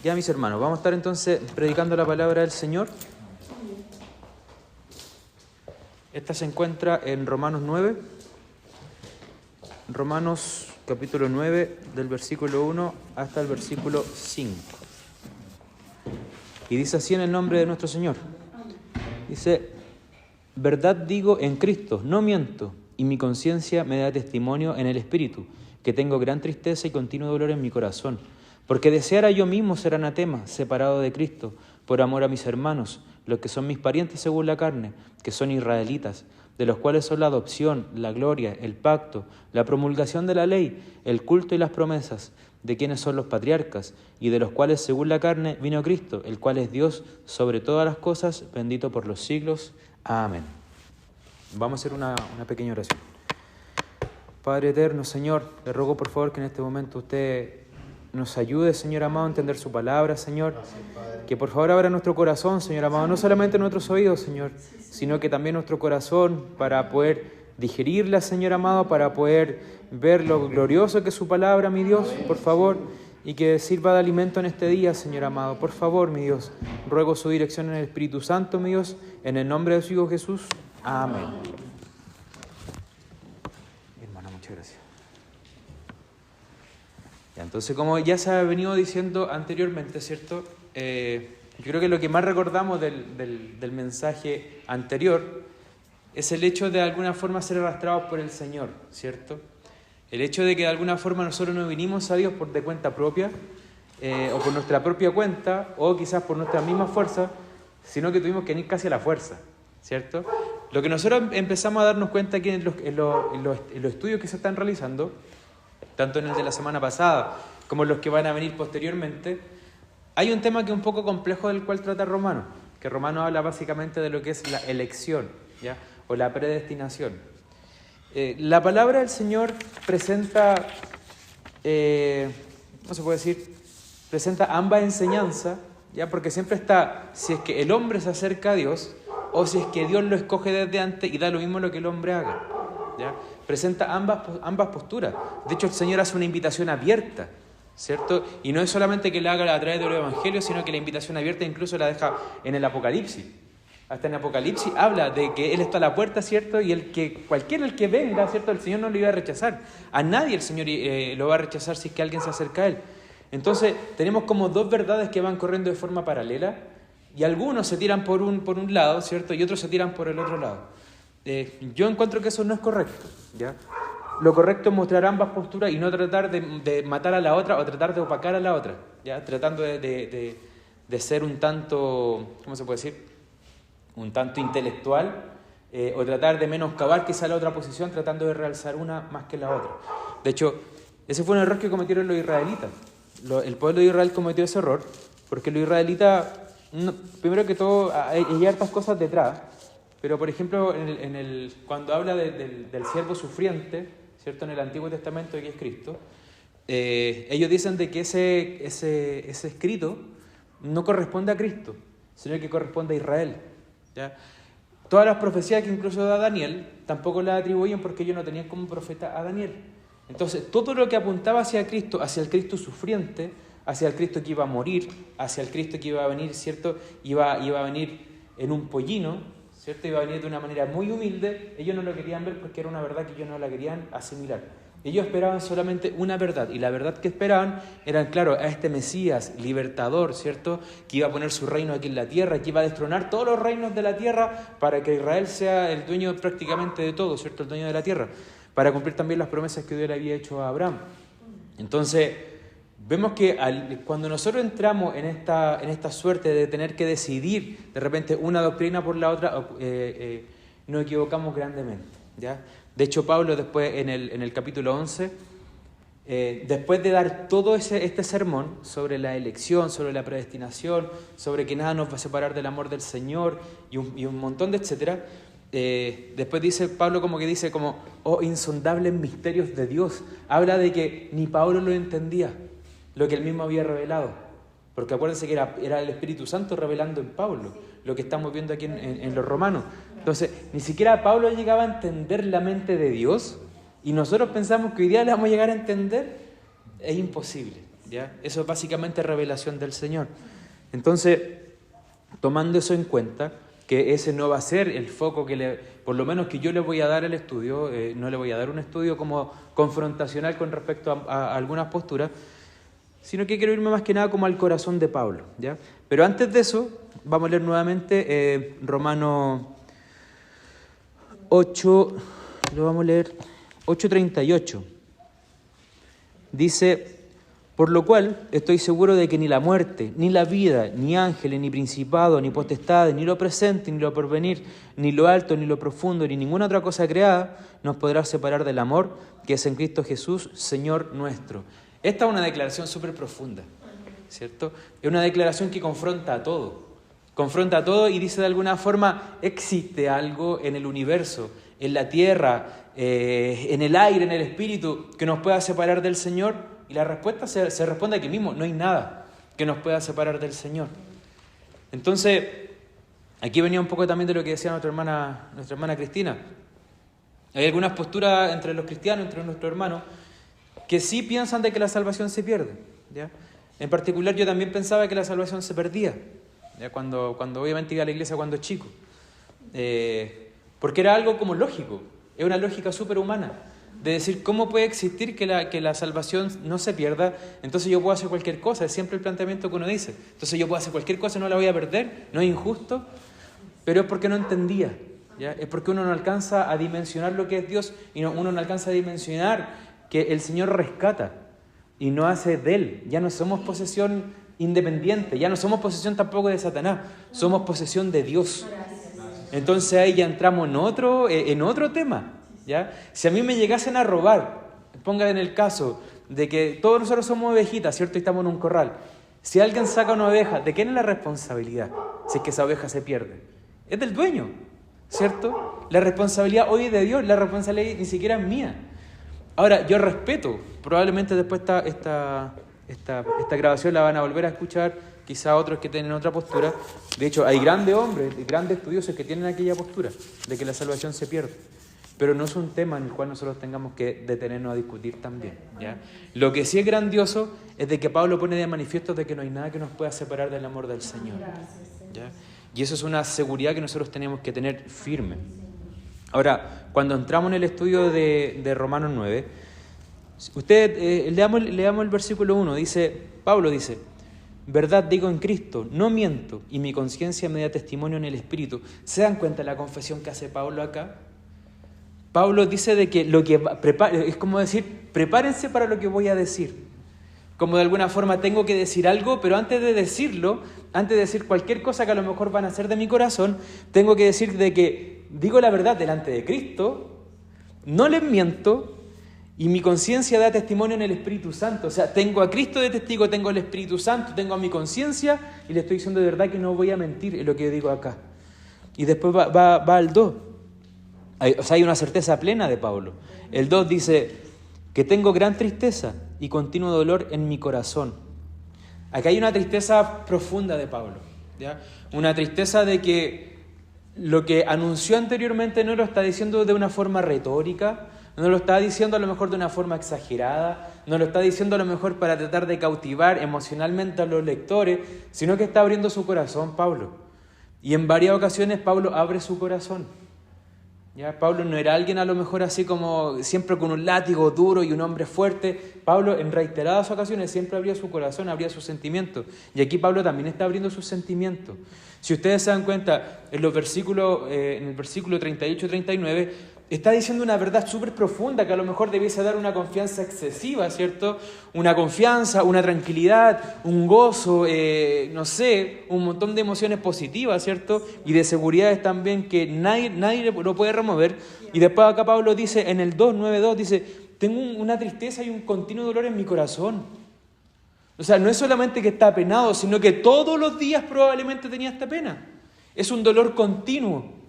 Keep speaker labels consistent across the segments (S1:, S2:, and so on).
S1: Ya, mis hermanos, vamos a estar entonces predicando la palabra del Señor. Esta se encuentra en Romanos 9. Romanos capítulo 9, del versículo 1 hasta el versículo 5. Y dice así en el nombre de nuestro Señor. Dice: verdad digo en Cristo, no miento, y mi conciencia me da testimonio en el Espíritu, que tengo gran tristeza y continuo dolor en mi corazón. Porque deseara yo mismo ser anatema, separado de Cristo, por amor a mis hermanos, los que son mis parientes según la carne, que son israelitas, de los cuales son la adopción, la gloria, el pacto, la promulgación de la ley, el culto y las promesas, de quienes son los patriarcas, y de los cuales según la carne vino Cristo, el cual es Dios sobre todas las cosas, bendito por los siglos. Amén. Vamos a hacer una pequeña oración. Padre eterno, Señor, le ruego por favor que en este momento usted nos ayude, Señor amado, a entender su palabra, Señor. Que por favor abra nuestro corazón, Señor amado, no solamente nuestros oídos, Señor, sino que también nuestro corazón para poder digerirla, Señor amado, para poder ver lo glorioso que es su palabra, mi Dios, por favor, y que sirva de alimento en este día, Señor amado. Por favor, mi Dios, ruego su dirección en el Espíritu Santo, mi Dios, en el nombre de su Hijo Jesús. Amén. Hermana, muchas gracias. Entonces, como ya se ha venido diciendo anteriormente, ¿cierto? Yo creo que lo que más recordamos del mensaje anterior es el hecho de alguna forma ser arrastrados por el Señor, ¿cierto? El hecho de que de alguna forma nosotros no vinimos a Dios de cuenta propia, o por nuestra propia cuenta, o quizás por nuestra misma fuerza, sino que tuvimos que venir casi a la fuerza, ¿cierto? Lo que nosotros empezamos a darnos cuenta aquí en los estudios que se están realizando, tanto en el de la semana pasada como en los que van a venir posteriormente, hay un tema que es un poco complejo del cual trata Romanos, que Romanos habla básicamente de lo que es la elección, ¿ya? O la predestinación. La palabra del Señor presenta, ¿cómo se puede decir? Presenta ambas enseñanzas, ¿ya? Porque siempre está si es que el hombre se acerca a Dios o si es que Dios lo escoge desde antes y da lo mismo lo que el hombre haga, ¿ya? Presenta ambas posturas. De hecho, el Señor hace una invitación abierta, ¿cierto? Y no es solamente que la haga a través del Evangelio, sino que la invitación abierta incluso la deja en el Apocalipsis. Hasta en Apocalipsis habla de que Él está a la puerta, ¿cierto? Y cualquiera el que venga, ¿cierto? El Señor no lo iba a rechazar. A nadie el Señor lo va a rechazar si es que alguien se acerca a Él. Entonces, tenemos como dos verdades que van corriendo de forma paralela y algunos se tiran por un lado, ¿cierto? Y otros se tiran por el otro lado. Yo encuentro que eso no es correcto, ¿ya? Lo correcto es mostrar ambas posturas y no tratar de matar a la otra o tratar de opacar a la otra, ¿ya? Tratando de ser un tanto, ¿cómo se puede decir? Un tanto intelectual, o tratar de menoscabar quizá la otra posición tratando de realzar una más que la otra. De hecho, ese fue un error que cometieron los israelitas. El pueblo de Israel cometió ese error porque los israelitas, primero que todo, hay hartas cosas detrás. Pero, por ejemplo, cuando habla del siervo sufriente, ¿cierto? En el Antiguo Testamento, que es Cristo, ellos dicen de que ese escrito no corresponde a Cristo, sino que corresponde a Israel, ¿ya? Todas las profecías que incluso da Daniel tampoco las atribuyen porque ellos no tenían como profeta a Daniel. Entonces, todo lo que apuntaba hacia Cristo, hacia el Cristo sufriente, hacia el Cristo que iba a morir, hacia el Cristo que iba a venir, ¿cierto? Iba a venir en un pollino, ¿cierto? Iba a venir de una manera muy humilde. Ellos no lo querían ver porque era una verdad que ellos no la querían asimilar. Ellos esperaban solamente una verdad, y la verdad que esperaban era, claro, a este Mesías libertador, ¿cierto? Que iba a poner su reino aquí en la tierra, que iba a destronar todos los reinos de la tierra para que Israel sea el dueño prácticamente de todo, ¿cierto? El dueño de la tierra, para cumplir también las promesas que Dios le había hecho a Abraham. Entonces, vemos que cuando nosotros entramos en esta suerte de tener que decidir de repente una doctrina por la otra, nos equivocamos grandemente, ¿ya? De hecho, Pablo después en el capítulo 11, después de dar todo este sermón sobre la elección, sobre la predestinación, sobre que nada nos va a separar del amor del Señor y un montón de etcétera, después dice Pablo como oh insondables misterios de Dios. Habla de que ni Pablo lo entendía, lo que él mismo había revelado. Porque acuérdense que era el Espíritu Santo revelando en Pablo, lo que estamos viendo aquí en los Romanos. Entonces, ni siquiera Pablo llegaba a entender la mente de Dios, y nosotros pensamos que hoy día le vamos a llegar a entender. Es imposible, ¿ya? Eso es básicamente revelación del Señor. Entonces, tomando eso en cuenta, que ese no va a ser el foco por lo menos que yo le voy a dar al estudio, no le voy a dar un estudio como confrontacional con respecto a algunas posturas, sino que quiero irme más que nada como al corazón de Pablo, ¿ya? Pero antes de eso, vamos a leer nuevamente Romanos 8, lo vamos a leer 8:38. Dice: por lo cual estoy seguro de que ni la muerte, ni la vida, ni ángeles, ni principados, ni potestades, ni lo presente, ni lo porvenir, ni lo alto, ni lo profundo, ni ninguna otra cosa creada nos podrá separar del amor que es en Cristo Jesús, Señor nuestro. Esta es una declaración súper profunda, ¿cierto? Es una declaración que confronta a todo. Confronta a todo y dice de alguna forma: existe algo en el universo, en la tierra, en el aire, en el espíritu, que nos pueda separar del Señor. Y la respuesta se responde aquí mismo: no hay nada que nos pueda separar del Señor. Entonces, aquí venía un poco también de lo que decía nuestra hermana Cristina. Hay algunas posturas entre los cristianos, entre nuestros hermanos, que sí piensan de que la salvación se pierde, ¿ya? En particular, yo también pensaba que la salvación se perdía, ¿ya? Cuando obviamente iba a la iglesia cuando chico. Porque era algo como lógico, es una lógica súper humana, de decir, ¿cómo puede existir que la salvación no se pierda? Entonces yo puedo hacer cualquier cosa, es siempre el planteamiento que uno dice. Entonces yo puedo hacer cualquier cosa, no la voy a perder, no es injusto, pero es porque no entendía, ¿ya? Es porque uno no alcanza a dimensionar lo que es Dios y uno no alcanza a dimensionar que el Señor rescata y no hace de Él. Ya no somos posesión independiente, ya no somos posesión tampoco de Satanás, somos posesión de Dios. Entonces ahí ya entramos en otro tema, ¿ya? Si a mí me llegasen a robar, pongan en el caso de que todos nosotros somos ovejitas, ¿cierto? Y estamos en un corral. Si alguien saca una oveja, ¿de quién es la responsabilidad si es que esa oveja se pierde? Es del dueño, ¿cierto? La responsabilidad hoy es de Dios, la responsabilidad ni siquiera es mía. Ahora, yo respeto, probablemente después esta grabación la van a volver a escuchar, quizá otros que tienen otra postura. De hecho, hay grandes hombres, grandes estudiosos que tienen aquella postura de que la salvación se pierde. Pero no es un tema en el cual nosotros tengamos que detenernos a discutir también, ¿ya? Lo que sí es grandioso es de que Pablo pone de manifiesto de que no hay nada que nos pueda separar del amor del Señor, ¿ya? Y eso es una seguridad que nosotros tenemos que tener firme. Ahora, cuando entramos en el estudio de Romanos 9, leamos el versículo 1, Pablo dice: verdad digo en Cristo, no miento, y mi conciencia me da testimonio en el Espíritu. ¿Se dan cuenta de la confesión que hace Pablo acá? Pablo dice de que es como decir, prepárense para lo que voy a decir. Como de alguna forma tengo que decir algo, pero antes de decirlo, antes de decir cualquier cosa que a lo mejor van a hacer de mi corazón, tengo que decir de que digo la verdad delante de Cristo, no les miento, y mi conciencia da testimonio en el Espíritu Santo. O sea, tengo a Cristo de testigo, tengo al Espíritu Santo, tengo a mi conciencia, y le estoy diciendo de verdad que no voy a mentir en lo que digo acá. Y después va al 2. Hay una certeza plena de Pablo. El 2 dice que tengo gran tristeza y continuo dolor en mi corazón. Acá hay una tristeza profunda de Pablo, ¿ya? Una tristeza de que lo que anunció anteriormente no lo está diciendo de una forma retórica, no lo está diciendo a lo mejor de una forma exagerada, no lo está diciendo a lo mejor para tratar de cautivar emocionalmente a los lectores, sino que está abriendo su corazón Pablo. Y en varias ocasiones Pablo abre su corazón. ¿Ya? Pablo no era alguien a lo mejor así como siempre con un látigo duro y un hombre fuerte. Pablo en reiteradas ocasiones siempre abría su corazón, abría sus sentimientos. Y aquí Pablo también está abriendo sus sentimientos. Si ustedes se dan cuenta, en el versículo 38-39, está diciendo una verdad súper profunda que a lo mejor debiese dar una confianza excesiva, ¿cierto? Una confianza, una tranquilidad, un gozo, un montón de emociones positivas, ¿cierto? Y de seguridades también que nadie lo puede remover. Y después acá Pablo dice, en el 2:9:2, dice, tengo una tristeza y un continuo dolor en mi corazón. O sea, no es solamente que está apenado, sino que todos los días probablemente tenía esta pena. Es un dolor continuo.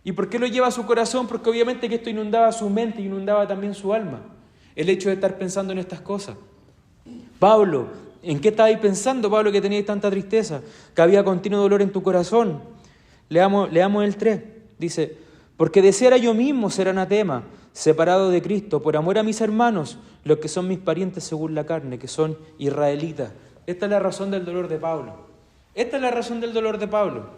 S1: ¿Y por qué lo lleva a su corazón? Porque obviamente que esto inundaba su mente y inundaba también su alma. El hecho de estar pensando en estas cosas. Pablo, ¿en qué estabais pensando, Pablo, que teníais tanta tristeza? Que había continuo dolor en tu corazón. Leamos el 3. Dice, porque deseara yo mismo ser anatema, separado de Cristo, por amor a mis hermanos, los que son mis parientes según la carne, que son israelitas. Esta es la razón del dolor de Pablo. Esta es la razón del dolor de Pablo.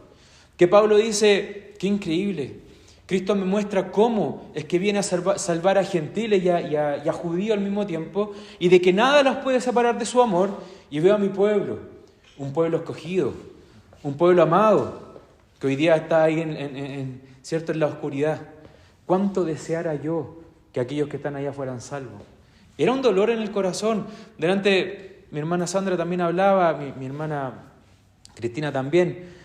S1: Que Pablo dice, qué increíble, Cristo me muestra cómo es que viene a salvar a gentiles y a judíos al mismo tiempo, y de que nada los puede separar de su amor, y veo a mi pueblo, un pueblo escogido, un pueblo amado, que hoy día está ahí ¿cierto?, en la oscuridad. ¿Cuánto deseara yo que aquellos que están allá fueran salvos? Era un dolor en el corazón. Delante, mi hermana Sandra también hablaba, mi hermana Cristina también,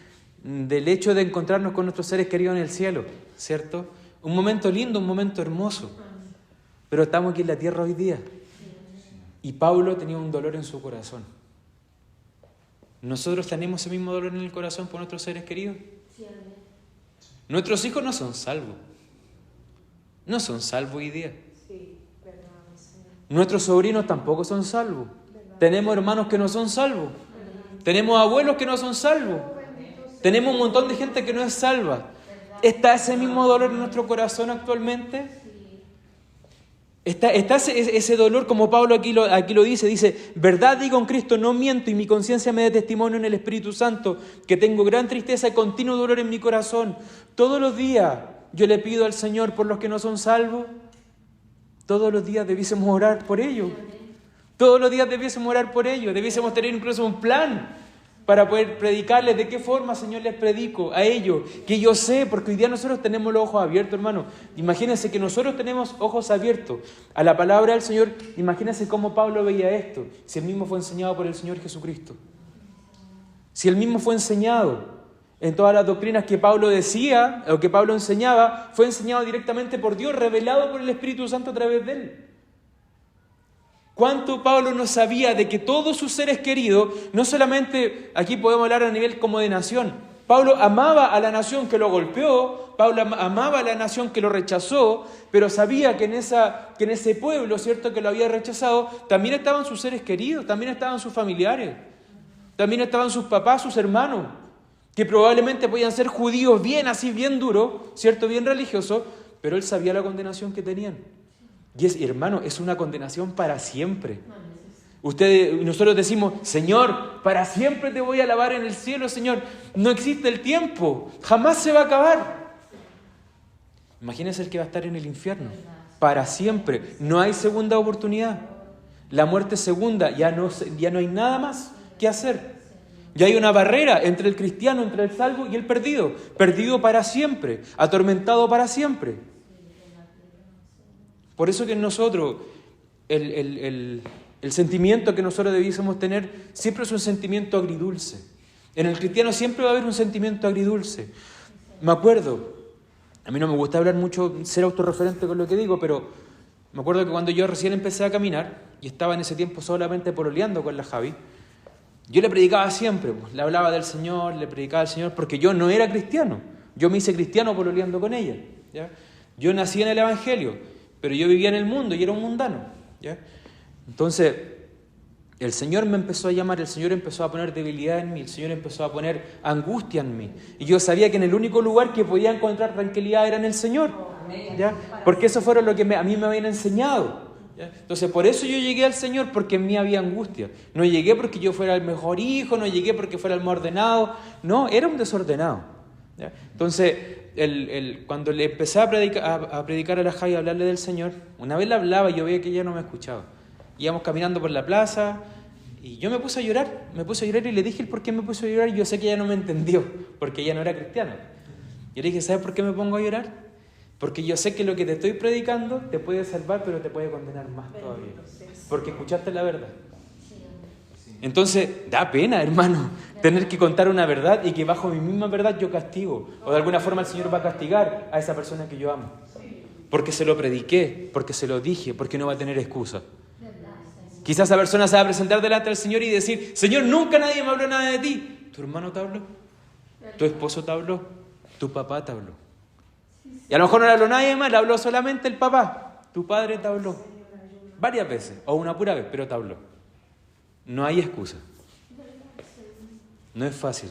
S1: del hecho de encontrarnos con nuestros seres queridos en el cielo, ¿cierto? Un momento lindo, un momento hermoso. Pero estamos aquí en la tierra hoy día. Y Pablo tenía un dolor en su corazón. ¿Nosotros tenemos ese mismo dolor en el corazón por nuestros seres queridos? Nuestros hijos no son salvos. No son salvos hoy día. Nuestros sobrinos tampoco son salvos. Tenemos hermanos que no son salvos. Tenemos abuelos que no son salvos. Tenemos un montón de gente que no es salva. ¿Está ese mismo dolor en nuestro corazón actualmente? ¿Está ese dolor, como Pablo aquí lo dice, verdad digo en Cristo, no miento, y mi conciencia me da testimonio en el Espíritu Santo, que tengo gran tristeza y continuo dolor en mi corazón. Todos los días yo le pido al Señor por los que no son salvos. Todos los días debiésemos orar por ellos. Todos los días debiésemos orar por ellos. Debiésemos tener incluso un plan para poder predicarles. ¿De qué forma, Señor, les predico a ellos? Que yo sé, porque hoy día nosotros tenemos los ojos abiertos, hermano. Imagínense que nosotros tenemos ojos abiertos a la palabra del Señor. Imagínense cómo Pablo veía esto, si él mismo fue enseñado por el Señor Jesucristo. Si él mismo fue enseñado en todas las doctrinas que Pablo decía, o que Pablo enseñaba, fue enseñado directamente por Dios, revelado por el Espíritu Santo a través de él. ¿Cuánto Pablo no sabía de que todos sus seres queridos, no solamente aquí podemos hablar a nivel como de nación, Pablo amaba a la nación que lo golpeó, Pablo amaba a la nación que lo rechazó, pero sabía que en ese pueblo, ¿cierto?, que lo había rechazado, también estaban sus seres queridos, también estaban sus familiares, también estaban sus papás, sus hermanos, que probablemente podían ser judíos bien así, bien duros, ¿cierto?, bien religiosos, pero él sabía la condenación que tenían. Y hermano, es una condenación para siempre. Nosotros decimos, Señor, para siempre te voy a alabar en el cielo, Señor. No existe el tiempo, jamás se va a acabar. Imagínense el que va a estar en el infierno, para siempre. No hay segunda oportunidad. La muerte segunda, ya no hay nada más que hacer. Ya hay una barrera entre el cristiano, entre el salvo y el perdido. Perdido para siempre, atormentado para siempre. Por eso que nosotros, el sentimiento que nosotros debiésemos tener siempre es un sentimiento agridulce. En el cristiano siempre va a haber un sentimiento agridulce. Me acuerdo, a mí no me gusta hablar mucho, ser autorreferente con lo que digo, pero me acuerdo que cuando yo recién empecé a caminar, y estaba en ese tiempo solamente pololeando con la Javi, yo le predicaba siempre, le hablaba del Señor, le predicaba al Señor, porque yo no era cristiano. Yo me hice cristiano pololeando con ella, ¿ya? Yo nací en el Evangelio, pero yo vivía en el mundo y era un mundano, ¿ya? Entonces, el Señor me empezó a llamar, el Señor empezó a poner debilidad en mí, el Señor empezó a poner angustia en mí. Y yo sabía que en el único lugar que podía encontrar tranquilidad era en el Señor, ¿ya? Porque eso fue lo que a mí me habían enseñado, ¿ya? Entonces, por eso yo llegué al Señor, porque en mí había angustia. No llegué porque yo fuera el mejor hijo, no llegué porque fuera el más ordenado, no, era un desordenado, ¿ya? Entonces, cuando le empecé a predicar a la Javi, a hablarle del Señor, una vez le hablaba y yo veía que ella no me escuchaba. Íbamos caminando por la plaza y yo me puse a llorar y le dije el por qué me puse a llorar, y yo sé que ella no me entendió, porque ella no era cristiana. Yo le dije, ¿sabes por qué me pongo a llorar? Porque yo sé que lo que te estoy predicando te puede salvar, pero te puede condenar más todavía, porque escuchaste la verdad. Entonces, da pena, hermano, tener que contar una verdad y que bajo mi misma verdad yo castigo, o de alguna forma el Señor va a castigar a esa persona que yo amo, porque se lo prediqué, porque se lo dije, porque no va a tener excusa. Quizás esa persona se va a presentar delante del Señor y decir, Señor, nunca nadie me habló nada de ti. ¿Tu hermano te habló? ¿Tu esposo te habló? ¿Tu papá te habló? Y a lo mejor no le habló nadie más, le habló solamente el papá. Tu padre te habló varias veces, o una pura vez, pero te habló. No hay excusa. No es fácil.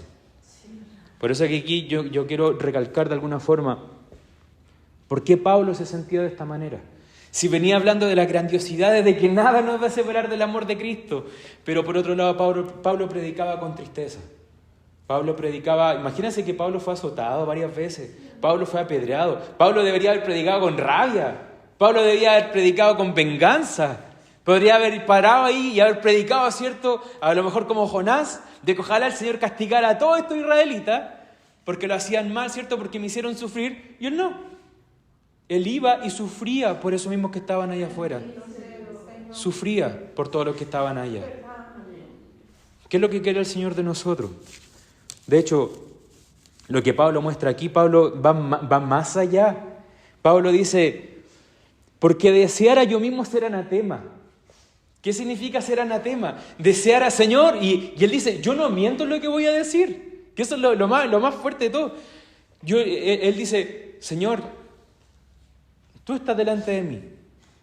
S1: Por eso que aquí yo quiero recalcar de alguna forma por qué Pablo se sentía de esta manera. Si venía hablando de las grandiosidades, de que nada nos va a separar del amor de Cristo. Pero por otro lado, Pablo predicaba con tristeza. Pablo predicaba, imagínense que Pablo fue azotado varias veces. Pablo fue apedreado. Pablo debería haber predicado con rabia. Pablo debería haber predicado con venganza. Podría haber parado ahí y haber predicado, ¿cierto? A lo mejor como Jonás, de que ojalá el Señor castigara a todos estos israelitas, porque lo hacían mal, ¿cierto? Porque me hicieron sufrir. Y él no. Él iba y sufría por esos mismos que estaban allá afuera. Sufría por todos los que estaban allá. ¿Qué es lo que quiere el Señor de nosotros? De hecho, lo que Pablo muestra aquí, Pablo va más allá. Pablo dice, porque deseara yo mismo ser anatema. ¿Qué significa ser anatema? Desear al Señor. Y él dice, yo no miento en lo que voy a decir. Que eso es lo más fuerte de todo. Él dice, Señor, tú estás delante de mí.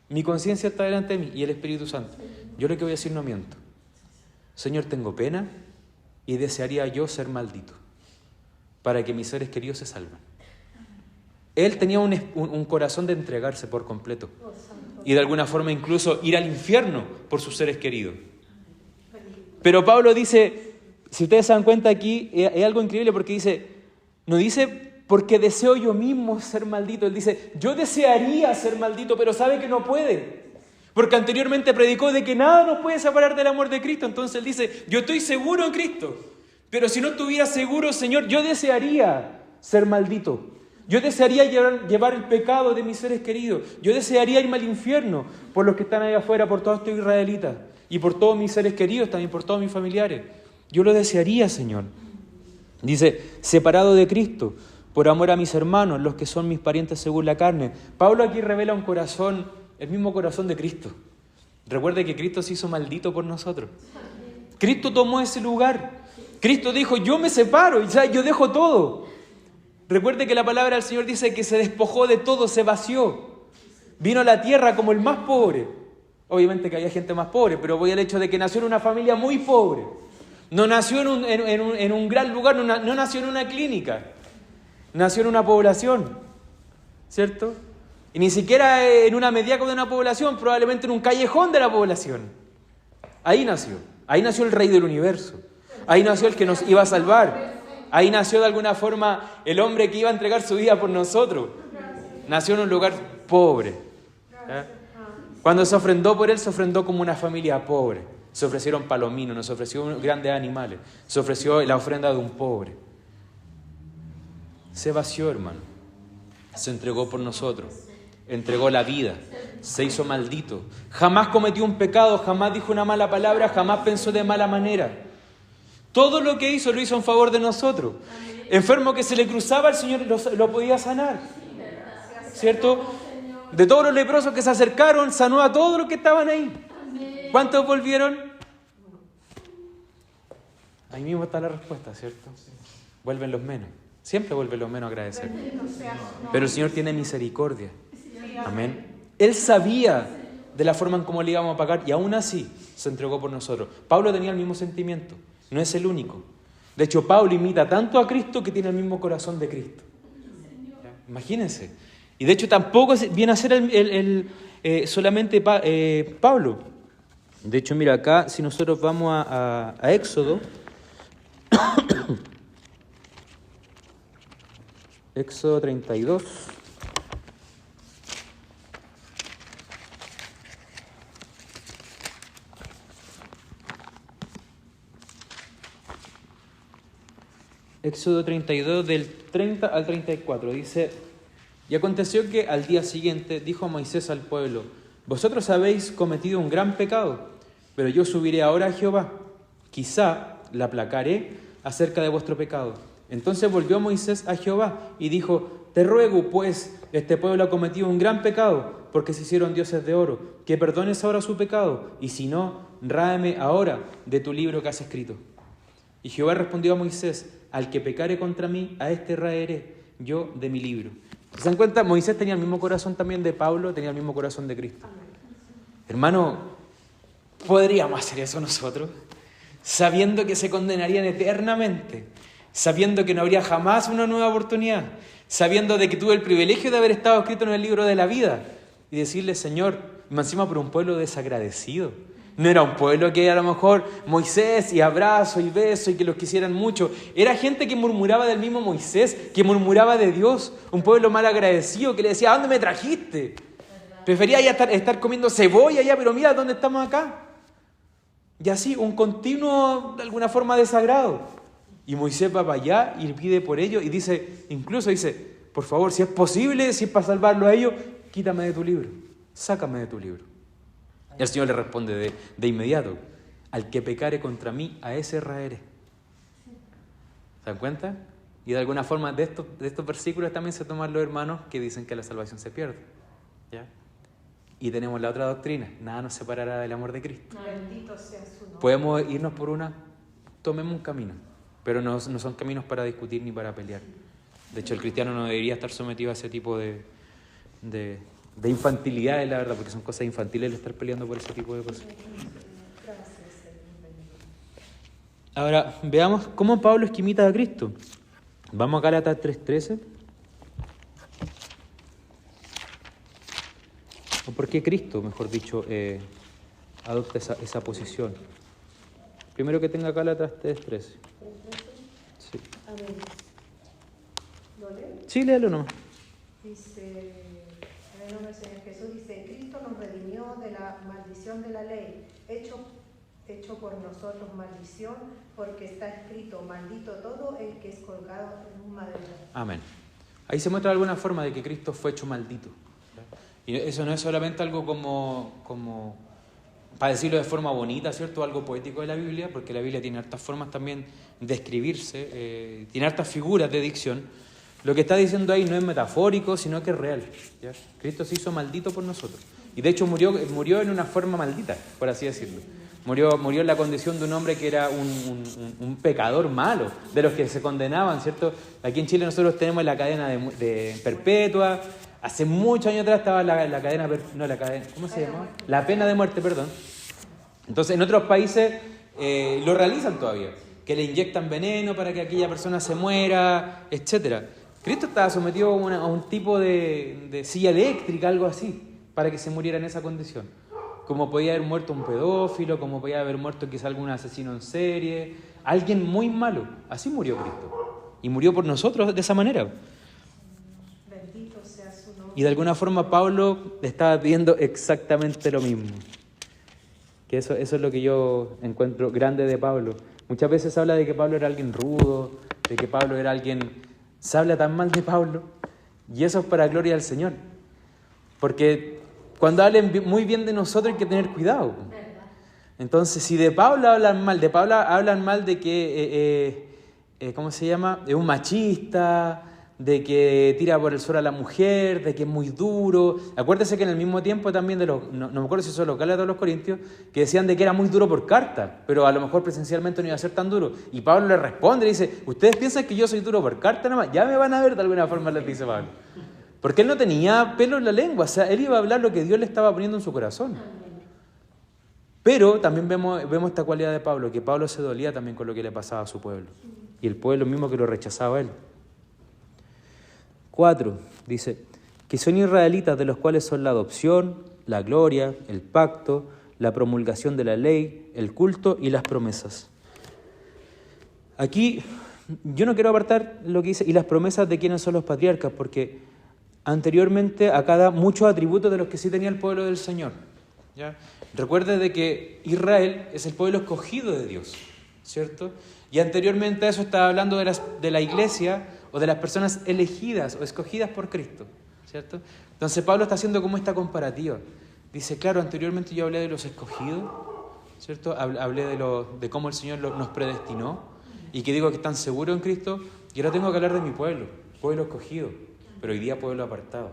S1: Mi conciencia está delante de mí y el Espíritu Santo. Yo lo que voy a decir no miento. Señor, tengo pena y desearía yo ser maldito para que mis seres queridos se salven. Él tenía un corazón de entregarse por completo y de alguna forma incluso ir al infierno por sus seres queridos. Pero Pablo dice, si ustedes se dan cuenta aquí, es algo increíble porque dice, no dice porque deseo yo mismo ser maldito. Él dice, yo desearía ser maldito, pero sabe que no puede. Porque anteriormente predicó de que nada nos puede separar del amor de Cristo. Entonces él dice, yo estoy seguro en Cristo. Pero si no estuviera seguro, Señor, yo desearía ser maldito. Yo desearía llevar el pecado de mis seres queridos. Yo desearía irme al infierno por los que están ahí afuera, por todos estos israelitas. Y por todos mis seres queridos, también por todos mis familiares. Yo lo desearía, Señor. Dice, separado de Cristo, por amor a mis hermanos, los que son mis parientes según la carne. Pablo aquí revela un corazón, el mismo corazón de Cristo. Recuerde que Cristo se hizo maldito por nosotros. Cristo tomó ese lugar. Cristo dijo, yo me separo, yo dejo todo. Recuerde que la palabra del Señor dice que se despojó de todo, se vació. Vino a la tierra como el más pobre. Obviamente que había gente más pobre, pero voy al hecho de que nació en una familia muy pobre. No nació en un gran lugar, no nació en una clínica. Nació en una población, ¿cierto? Y ni siquiera en una mediácula de una población, probablemente en un callejón de la población. Ahí nació el Rey del Universo. Ahí nació el que nos iba a salvar. Ahí nació de alguna forma el hombre que iba a entregar su vida por nosotros. Nació en un lugar pobre. ¿Ya? Cuando se ofrendó por él, se ofrendó como una familia pobre. Se ofrecieron palominos, nos ofreció grandes animales. Se ofreció la ofrenda de un pobre. Se vació, hermano. Se entregó por nosotros. Entregó la vida. Se hizo maldito. Jamás cometió un pecado, jamás dijo una mala palabra, jamás pensó de mala manera. Todo lo que hizo, lo hizo en favor de nosotros. Enfermo que se le cruzaba, el Señor lo podía sanar. ¿Cierto? De todos los leprosos que se acercaron, sanó a todos los que estaban ahí. ¿Cuántos volvieron? Ahí mismo está la respuesta, ¿cierto? Vuelven los menos. Siempre vuelven los menos a agradecer. Pero el Señor tiene misericordia. Amén. Él sabía de la forma en cómo le íbamos a pagar y aún así se entregó por nosotros. Pablo tenía el mismo sentimiento. No es el único. De hecho, Pablo imita tanto a Cristo que tiene el mismo corazón de Cristo. ¿Ya? Imagínense. Y de hecho tampoco viene a ser solamente Pablo. De hecho, mira, acá si nosotros vamos a Éxodo, Éxodo 32. Éxodo 32, del 30 al 34, dice: Y aconteció que al día siguiente dijo Moisés al pueblo: Vosotros habéis cometido un gran pecado, pero yo subiré ahora a Jehová. Quizá la aplacaré acerca de vuestro pecado. Entonces volvió Moisés a Jehová y dijo: Te ruego, pues, este pueblo ha cometido un gran pecado, porque se hicieron dioses de oro, que perdones ahora su pecado, y si no, ráeme ahora de tu libro que has escrito. Y Jehová respondió a Moisés: Al que pecare contra mí, a este raeré yo de mi libro. ¿Se dan cuenta? Moisés tenía el mismo corazón también de Pablo, tenía el mismo corazón de Cristo. Hermano, ¿podríamos hacer eso nosotros? Sabiendo que se condenarían eternamente, sabiendo que no habría jamás una nueva oportunidad, sabiendo de que tuve el privilegio de haber estado escrito en el libro de la vida, y decirle, Señor, me encima por un pueblo desagradecido. No era un pueblo que a lo mejor Moisés y abrazo y beso y que los quisieran mucho. Era gente que murmuraba del mismo Moisés, que murmuraba de Dios. Un pueblo mal agradecido que le decía, ¿a dónde me trajiste? Prefería ya estar comiendo cebolla allá, pero mira dónde estamos acá. Y así, un continuo, de alguna forma, desagrado. Y Moisés va para allá y pide por ellos y dice, incluso dice, por favor, si es posible, si es para salvarlo a ellos, quítame de tu libro, sácame de tu libro. Y el Señor le responde de inmediato, al que pecare contra mí, a ese raeré. ¿Se dan cuenta? Y de alguna forma de estos versículos también se toman los hermanos que dicen que la salvación se pierde. ¿Ya? Y tenemos la otra doctrina, nada nos separará del amor de Cristo.
S2: Bendito sea su nombre.
S1: Podemos irnos por tomemos un camino, pero no son caminos para discutir ni para pelear. De hecho, el cristiano no debería estar sometido a ese tipo de infantilidades, la verdad, porque son cosas infantiles el estar peleando por ese tipo de cosas. Ahora, veamos cómo Pablo es que imita a Cristo. Vamos a Gálatas 3:13. ¿O por qué Cristo, mejor dicho, adopta esa posición? Primero que tenga Gálatas 3:13. Sí.
S2: Amén. ¿Lo leo?
S1: Sí, léelo nomás.
S2: Dice, en el nombre del Señor Jesús, dice, Cristo nos redimió de la maldición de la ley, hecho por nosotros maldición, porque está escrito, maldito todo el que es colgado en un madero.
S1: Amén. Ahí se muestra alguna forma de que Cristo fue hecho maldito. Y eso no es solamente algo como para decirlo de forma bonita, ¿cierto? Algo poético de la Biblia, porque la Biblia tiene hartas formas también de escribirse, tiene hartas figuras de dicción. Lo que está diciendo ahí no es metafórico, sino que es real. ¿Ya? Cristo se hizo maldito por nosotros. Y de hecho murió en una forma maldita, por así decirlo. Murió en la condición de un hombre que era un pecador malo, de los que se condenaban, ¿cierto? Aquí en Chile nosotros tenemos la cadena de perpetua. Hace muchos años atrás estaba la cadena, ¿cómo se llama? La pena de muerte, perdón. Entonces, en otros países lo realizan todavía, que le inyectan veneno para que aquella persona se muera, etc. Cristo estaba sometido a un tipo de silla eléctrica, algo así, para que se muriera en esa condición. Como podía haber muerto un pedófilo, como podía haber muerto quizá algún asesino en serie, alguien muy malo. Así murió Cristo. Y murió por nosotros de esa manera. Y de alguna forma Pablo le estaba pidiendo exactamente lo mismo. Que eso es lo que yo encuentro grande de Pablo. Muchas veces se habla de que Pablo era alguien rudo, de que Pablo era alguien... Se habla tan mal de Pablo, y eso es para gloria del Señor. Porque cuando hablen muy bien de nosotros hay que tener cuidado. Entonces, si de Pablo hablan mal de que, ¿cómo se llama? Es un machista, de que tira por el suelo a la mujer, de que es muy duro. Acuérdese que en el mismo tiempo también no me acuerdo si son los Gálatas o los Corintios, que decían de que era muy duro por carta, pero a lo mejor presencialmente no iba a ser tan duro. Y Pablo le responde, le dice, ¿ustedes piensan que yo soy duro por carta nada más? Ya me van a ver de alguna forma, les dice Pablo. Porque él no tenía pelo en la lengua, o sea, él iba a hablar lo que Dios le estaba poniendo en su corazón. Pero también vemos esta cualidad de Pablo, que Pablo se dolía también con lo que le pasaba a su pueblo. Y el pueblo mismo que lo rechazaba a él. 4, dice, que son israelitas de los cuales son la adopción, la gloria, el pacto, la promulgación de la ley, el culto y las promesas. Aquí yo no quiero apartar lo que dice, y las promesas de quiénes son los patriarcas, porque anteriormente acá da muchos atributos de los que sí tenía el pueblo del Señor. ¿Ya? Recuerde de que Israel es el pueblo escogido de Dios, ¿cierto? Y anteriormente a eso estaba hablando de la iglesia o de las personas elegidas o escogidas por Cristo, ¿cierto? Entonces Pablo está haciendo como esta comparativa. Dice, claro, anteriormente yo hablé de los escogidos, ¿cierto? Hablé de cómo el Señor nos predestinó y que digo que están seguros en Cristo, y ahora tengo que hablar de mi pueblo escogido, pero hoy día pueblo apartado.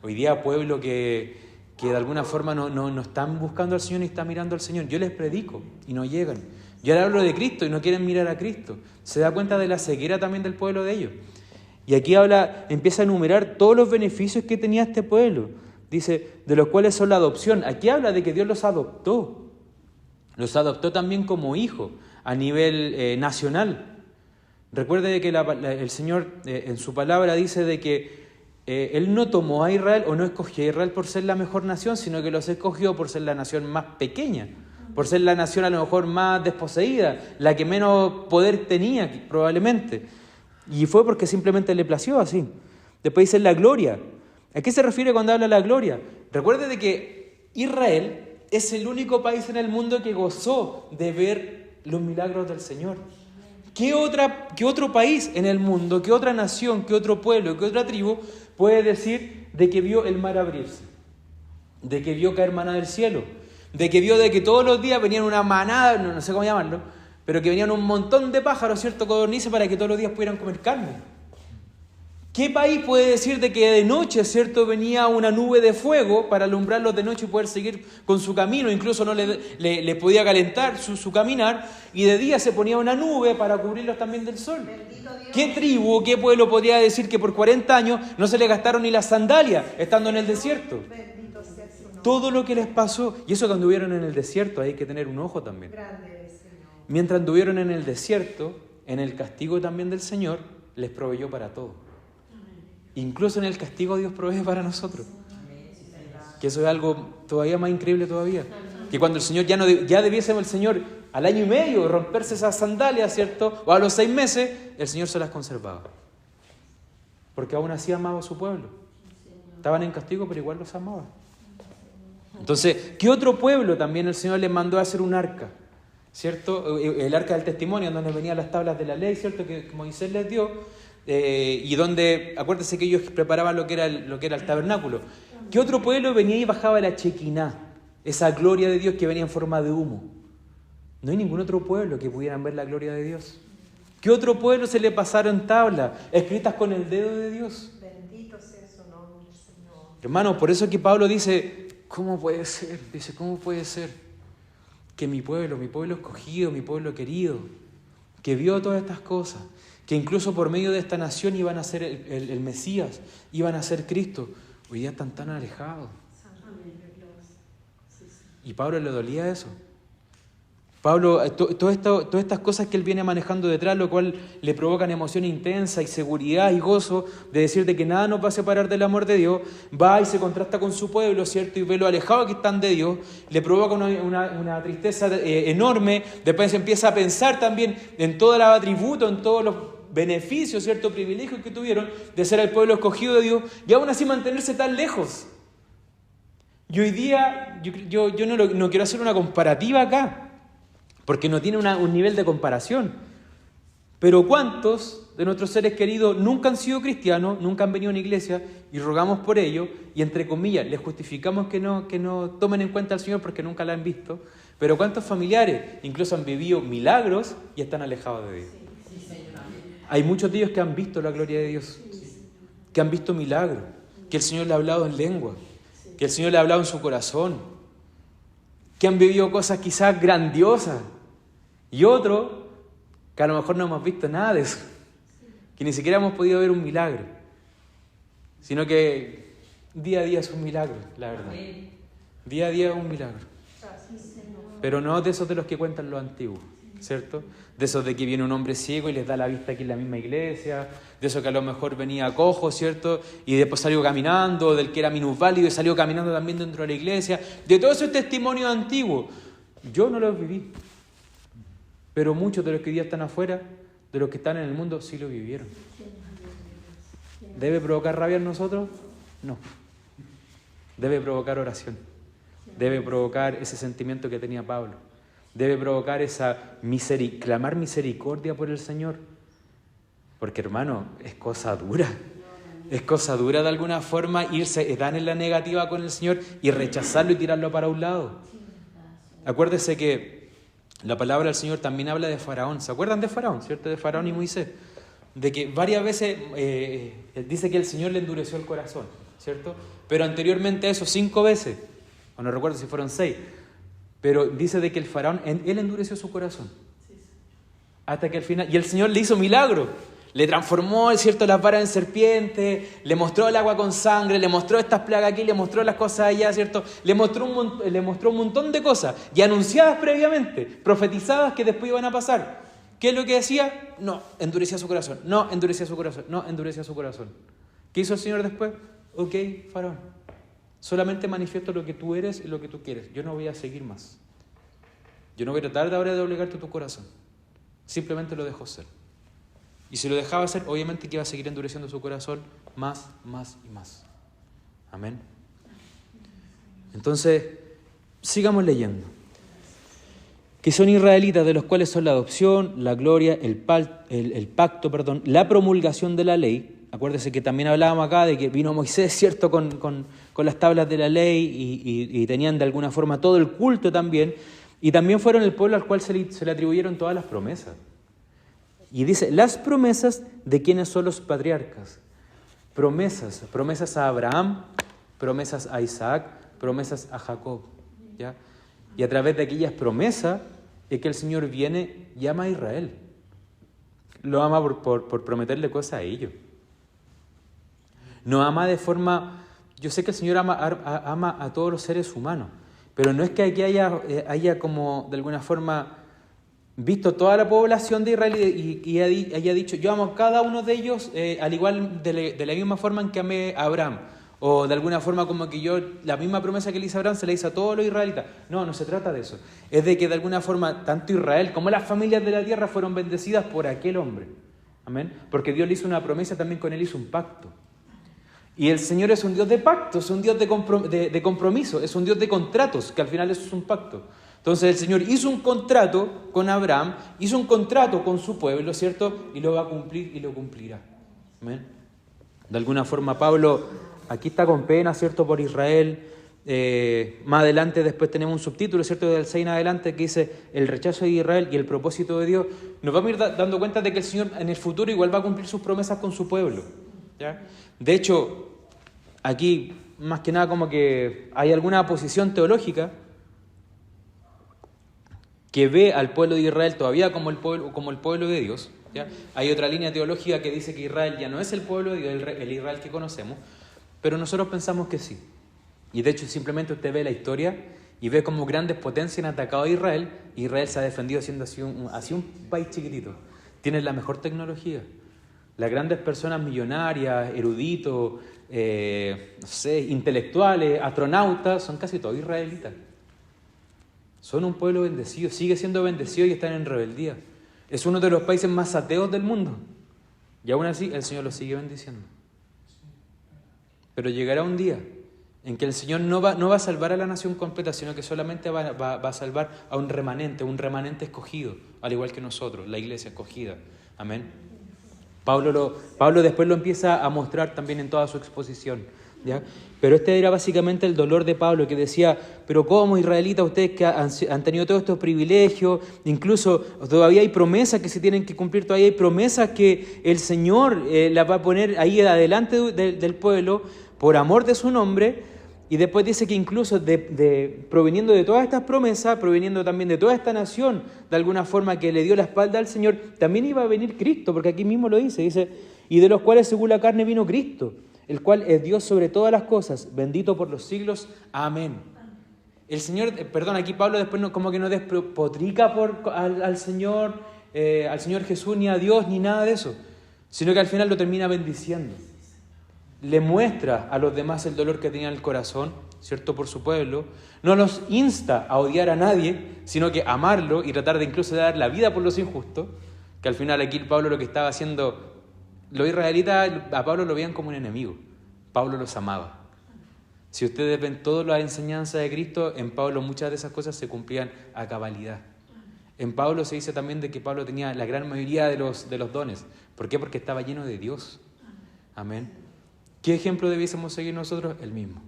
S1: Hoy día pueblo que de alguna forma no están buscando al Señor ni están mirando al Señor. Yo les predico y no llegan. Yo ahora hablo de Cristo y no quieren mirar a Cristo. Se da cuenta de la ceguera también del pueblo de ellos. Y aquí empieza a enumerar todos los beneficios que tenía este pueblo. Dice, de los cuales son la adopción. Aquí habla de que Dios los adoptó. Los adoptó también como hijos a nivel nacional. Recuerde que el Señor en su palabra dice de que Él no tomó a Israel o no escogió a Israel por ser la mejor nación, sino que los escogió por ser la nación más pequeña, por ser la nación a lo mejor más desposeída, la que menos poder tenía probablemente. Y fue porque simplemente le plació así. Después dice la gloria. ¿A qué se refiere cuando habla de la gloria? Recuerde de que Israel es el único país en el mundo que gozó de ver los milagros del Señor. ¿Qué otro país en el mundo, qué otra nación, qué otro pueblo, qué otra tribu puede decir de que vio el mar abrirse? De que vio caer maná del cielo. De que vio de que todos los días venían una manada, no sé cómo llamarlo, pero que venían un montón de pájaros, ¿cierto?, codornices para que todos los días pudieran comer carne. ¿Qué país puede decir de que de noche, ¿cierto?, venía una nube de fuego para alumbrarlos de noche y poder seguir con su camino? Incluso no le podía calentar su caminar, y de día se ponía una nube para cubrirlos también del sol. ¿Qué tribu, qué pueblo podría decir que por 40 años no se les gastaron ni las sandalias estando en el desierto? Todo lo que les pasó, y eso que anduvieron en el desierto, hay que tener un ojo también. Mientras anduvieron en el desierto, en el castigo también del Señor, les proveyó para todo. Incluso en el castigo Dios provee para nosotros. Que eso es algo todavía más increíble todavía. Que cuando el Señor ya debiésemos el Señor al año y medio romperse esas sandalias, ¿cierto? O a los 6 meses, el Señor se las conservaba. Porque aún así amaba a su pueblo. Estaban en castigo, pero igual los amaba. Entonces, ¿qué otro pueblo también el Señor les mandó a hacer un arca? ¿Cierto? El arca del testimonio, en donde venían las tablas de la ley, ¿cierto?, que Moisés les dio. Y donde, acuérdense que ellos preparaban lo que era el tabernáculo. ¿Qué otro pueblo venía y bajaba la Chequiná? Esa gloria de Dios que venía en forma de humo. No hay ningún otro pueblo que pudieran ver la gloria de Dios. ¿Qué otro pueblo se le pasaron tablas escritas con el dedo de Dios?
S2: Bendito sea su nombre, Señor.
S1: Hermano, por eso es que Pablo dice, ¿cómo puede ser? Dice, ¿cómo puede ser que mi pueblo escogido, mi pueblo querido, que vio todas estas cosas, que incluso por medio de esta nación iban a ser el Mesías, iban a ser Cristo, hoy día están tan alejados? Y Pablo le dolía eso. Pablo, todas estas cosas que él viene manejando detrás, lo cual le provocan emoción intensa y seguridad y gozo de decir de que nada nos va a separar del amor de Dios, va y se contrasta con su pueblo, ¿cierto? Y ve lo alejado que están de Dios, le provoca una tristeza enorme. Después empieza a pensar también en todo el atributo, en todos los beneficios, ¿cierto?, privilegios que tuvieron de ser el pueblo escogido de Dios y aún así mantenerse tan lejos. Y hoy día, yo no quiero hacer una comparativa acá, porque no tiene un nivel de comparación. Pero ¿cuántos de nuestros seres queridos nunca han sido cristianos, nunca han venido a una iglesia y rogamos por ello y entre comillas les justificamos que no tomen en cuenta al Señor porque nunca la han visto? Pero ¿cuántos familiares incluso han vivido milagros y están alejados de Dios? Hay muchos de ellos que han visto la gloria de Dios, que han visto milagros, que el Señor le ha hablado en lengua, que el Señor le ha hablado en su corazón, que han vivido cosas quizás grandiosas, y otros que a lo mejor no hemos visto nada de eso, que ni siquiera hemos podido ver un milagro, sino que día a día es un milagro, la verdad. Día a día es un milagro. Pero no de esos de los que cuentan los antiguos, ¿cierto? De esos de que viene un hombre ciego y les da la vista aquí en la misma iglesia, de esos que a lo mejor venía cojo, ¿cierto?, y después salió caminando, del que era minusválido y salió caminando también dentro de la iglesia, de todos esos testimonios antiguos. Yo no los viví, pero muchos de los que hoy día están afuera, de los que están en el mundo, sí lo vivieron. ¿Debe provocar rabia en nosotros? No. Debe provocar oración. Debe provocar ese sentimiento que tenía Pablo. Debe provocar clamar misericordia por el Señor. Porque, hermano, es cosa dura. Es cosa dura de alguna forma irse tan en la negativa con el Señor y rechazarlo y tirarlo para un lado. Acuérdese que la palabra del Señor también habla de Faraón. ¿Se acuerdan de Faraón, cierto? De Faraón y Moisés. De que varias veces dice que el Señor le endureció el corazón, ¿cierto? Pero anteriormente a eso 5 veces, o no recuerdo si fueron 6, pero dice de que el Faraón, él endureció su corazón. Hasta que al final, y el Señor le hizo milagro. Le transformó, ¿cierto?, las varas en serpiente, le mostró el agua con sangre, le mostró estas plagas aquí, le mostró las cosas allá, ¿cierto? Le mostró un montón de cosas, y anunciadas previamente, profetizadas que después iban a pasar. ¿Qué es lo que decía? No, endurecía su corazón, no, endurecía su corazón, no, endurecía su corazón. ¿Qué hizo el Señor después? Ok, Faraón, solamente manifiesto lo que tú eres y lo que tú quieres. Yo no voy a seguir más. Yo no voy a tratar de ahora de obligarte tu corazón. Simplemente lo dejo ser. Y si lo dejaba hacer, obviamente que iba a seguir endureciendo su corazón más y más. Amén. Entonces, sigamos leyendo. Que son israelitas, de los cuales son la adopción, la gloria, el pacto, la promulgación de la ley. Acuérdese que también hablábamos acá de que vino Moisés, ¿cierto?, con las tablas de la ley y tenían de alguna forma todo el culto también. Y también fueron el pueblo al cual se le atribuyeron todas las promesas. Y dice, las promesas de quienes son los patriarcas. Promesas a Abraham, promesas a Isaac, promesas a Jacob. ¿Ya? Y a través de aquellas promesas es que el Señor viene y ama a Israel. Lo ama por prometerle cosas a ellos. No ama de forma... Yo sé que el Señor ama a todos los seres humanos, pero no es que aquí haya como de alguna forma visto toda la población de Israel y haya dicho, yo amo a cada uno de ellos al igual de la misma forma en que amé a Abraham. O de alguna forma como que yo, la misma promesa que le hice a Abraham se la hice a todos los israelitas. No se trata de eso. Es de que de alguna forma tanto Israel como las familias de la tierra fueron bendecidas por aquel hombre. Amén. Porque Dios le hizo una promesa, también con él hizo un pacto. Y el Señor es un Dios de pactos, es un Dios de compromiso, es un Dios de contratos, que al final eso es un pacto. Entonces el Señor hizo un contrato con Abraham, hizo un contrato con su pueblo, ¿cierto? Y lo va a cumplir y lo cumplirá. Amén. De alguna forma Pablo aquí está con pena, ¿cierto?, por Israel. Más adelante después tenemos un subtítulo, ¿cierto?, del 6 en adelante que dice el rechazo de Israel y el propósito de Dios. Nos vamos a ir dando cuenta de que el Señor en el futuro igual va a cumplir sus promesas con su pueblo. ¿Ya? De hecho, aquí más que nada como que hay alguna posición teológica que ve al pueblo de Israel todavía como el pueblo de Dios. ¿Ya? Hay otra línea teológica que dice que Israel ya no es el pueblo de Dios, el Israel que conocemos, pero nosotros pensamos que sí. Y de hecho simplemente usted ve la historia y ve cómo grandes potencias han atacado a Israel. Israel se ha defendido siendo así un país chiquitito. Tienen la mejor tecnología. Las grandes personas millonarias, eruditos, intelectuales, astronautas, son casi todos israelitas. Son un pueblo bendecido, sigue siendo bendecido y están en rebeldía. Es uno de los países más ateos del mundo. Y aún así el Señor los sigue bendiciendo. Pero llegará un día en que el Señor no va a salvar a la nación completa, sino que solamente va a salvar a un remanente escogido, al igual que nosotros, la iglesia escogida. Amén. Pablo después lo empieza a mostrar también en toda su exposición, ¿ya? Pero este era básicamente el dolor de Pablo, que decía, pero ¿cómo, israelitas, ustedes que han tenido todos estos privilegios? Incluso todavía hay promesas que se tienen que cumplir, todavía hay promesas que el Señor las va a poner ahí adelante del pueblo por amor de su nombre. Y después dice que incluso proveniendo de todas estas promesas, proveniendo también de toda esta nación, de alguna forma que le dio la espalda al Señor, también iba a venir Cristo, porque aquí mismo lo dice, y de los cuales según la carne vino Cristo, el cual es Dios sobre todas las cosas, bendito por los siglos. Amén. El Señor, aquí Pablo después como que no despotrica al Señor Jesús, ni a Dios, ni nada de eso, sino que al final lo termina bendiciendo. Le muestra a los demás el dolor que tenía en el corazón, ¿cierto?, por su pueblo. No los insta a odiar a nadie, sino que amarlo y tratar de incluso dar la vida por los injustos, que al final aquí Pablo lo que estaba haciendo, los israelitas a Pablo lo veían como un enemigo. Pablo los amaba. Si ustedes ven todas las enseñanzas de Cristo, en Pablo muchas de esas cosas se cumplían a cabalidad. En Pablo se dice también de que Pablo tenía la gran mayoría de los dones. ¿Por qué? Porque estaba lleno de Dios. Amén. ¿Qué ejemplo debiésemos seguir nosotros? El mismo.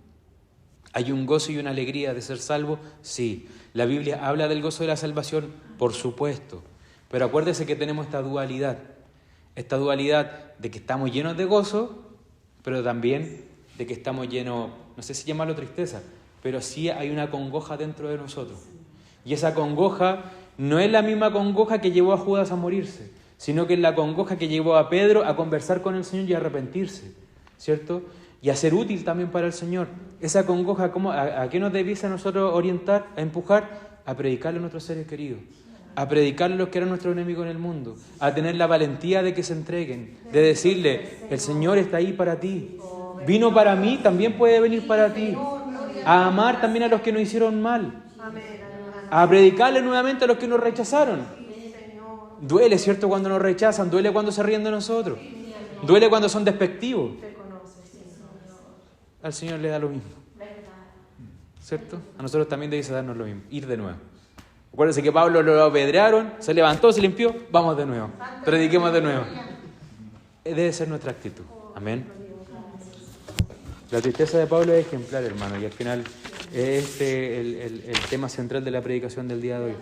S1: ¿Hay un gozo y una alegría de ser salvo? Sí. ¿La Biblia habla del gozo de la salvación? Por supuesto. Pero acuérdese que tenemos esta dualidad de que estamos llenos de gozo, pero también de que estamos llenos, no sé si llamarlo tristeza, pero sí hay una congoja dentro de nosotros. Y esa congoja no es la misma congoja que llevó a Judas a morirse, sino que es la congoja que llevó a Pedro a conversar con el Señor y a arrepentirse, ¿cierto? Y a ser útil también para el Señor. Esa congoja, ¿a qué nos debiese a nosotros orientar, a empujar? A predicarle a nuestros seres queridos, a predicarle a los que eran nuestros enemigos en el mundo, a tener la valentía de que se entreguen, de decirle, el Señor está ahí para ti, vino para mí, también puede venir para ti, a amar también a los que nos hicieron mal, a predicarle nuevamente a los que nos rechazaron. Duele, ¿cierto?, cuando nos rechazan, duele cuando se ríen de nosotros, duele cuando son despectivos. Al Señor le da lo mismo, ¿cierto? A nosotros también debe darnos lo mismo, ir de nuevo. Acuérdense que Pablo lo apedrearon, se levantó, se limpió, vamos de nuevo, prediquemos de nuevo. Debe ser nuestra actitud, amén. La tristeza de Pablo es ejemplar, hermano, y al final es el tema central de la predicación del día de hoy.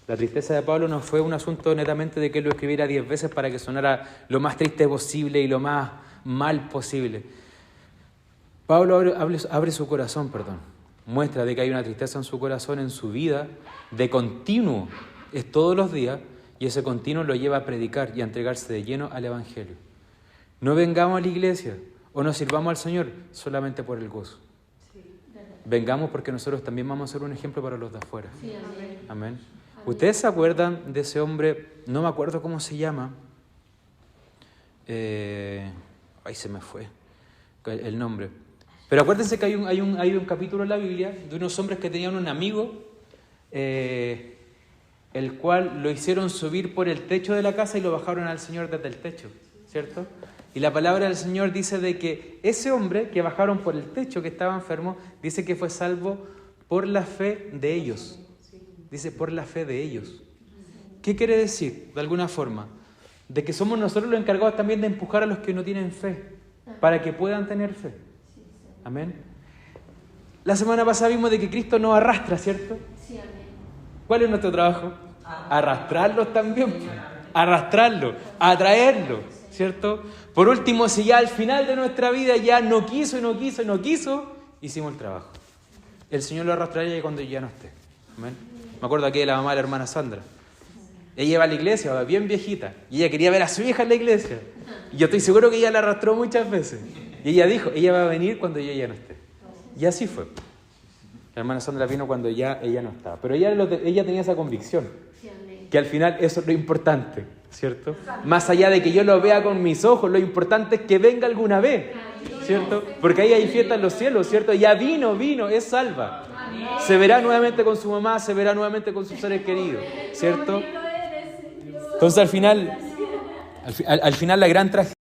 S1: La tristeza de Pablo no fue un asunto netamente de que él lo escribiera 10 veces para que sonara lo más triste posible y lo más mal posible. Pablo abre su corazón, muestra de que hay una tristeza en su corazón, en su vida, de continuo, es todos los días, y ese continuo lo lleva a predicar y a entregarse de lleno al Evangelio. No vengamos a la iglesia o nos sirvamos al Señor solamente por el gozo. Vengamos porque nosotros también vamos a ser un ejemplo para los de afuera. Amén. ¿Ustedes se acuerdan de ese hombre? No me acuerdo cómo se llama. Ahí se me fue el nombre. Pero acuérdense que hay un capítulo en la Biblia de unos hombres que tenían un amigo, el cual lo hicieron subir por el techo de la casa y lo bajaron al Señor desde el techo, ¿cierto? Y la palabra del Señor dice de que ese hombre que bajaron por el techo, que estaba enfermo, dice que fue salvo por la fe de ellos. Dice, por la fe de ellos. ¿Qué quiere decir, de alguna forma? De que somos nosotros los encargados también de empujar a los que no tienen fe, para que puedan tener fe. Amén. La semana pasada vimos de que Cristo nos arrastra, ¿cierto?
S3: Sí, amén.
S1: ¿Cuál es nuestro trabajo? Arrastrarlos también. Arrastrarlos, atraerlos, ¿cierto? Por último, si ya al final de nuestra vida ya no quiso, hicimos el trabajo. El Señor lo arrastraría cuando ya no esté. Amén. Me acuerdo aquí de la mamá de la hermana Sandra. Ella va a la iglesia, va bien viejita, y ella quería ver a su hija en la iglesia. Y yo estoy seguro que ella la arrastró muchas veces. Y ella dijo, ella va a venir cuando yo ya no esté. Y así fue. La hermana Sandra vino cuando ya ella no estaba. Pero ella tenía esa convicción, que al final eso es lo importante, ¿cierto? Más allá de que yo lo vea con mis ojos, lo importante es que venga alguna vez, ¿cierto? Porque ahí hay fiesta en los cielos, ¿cierto? Ya vino, es salva. Se verá nuevamente con su mamá, se verá nuevamente con sus seres queridos, ¿cierto? Entonces al final la gran tragedia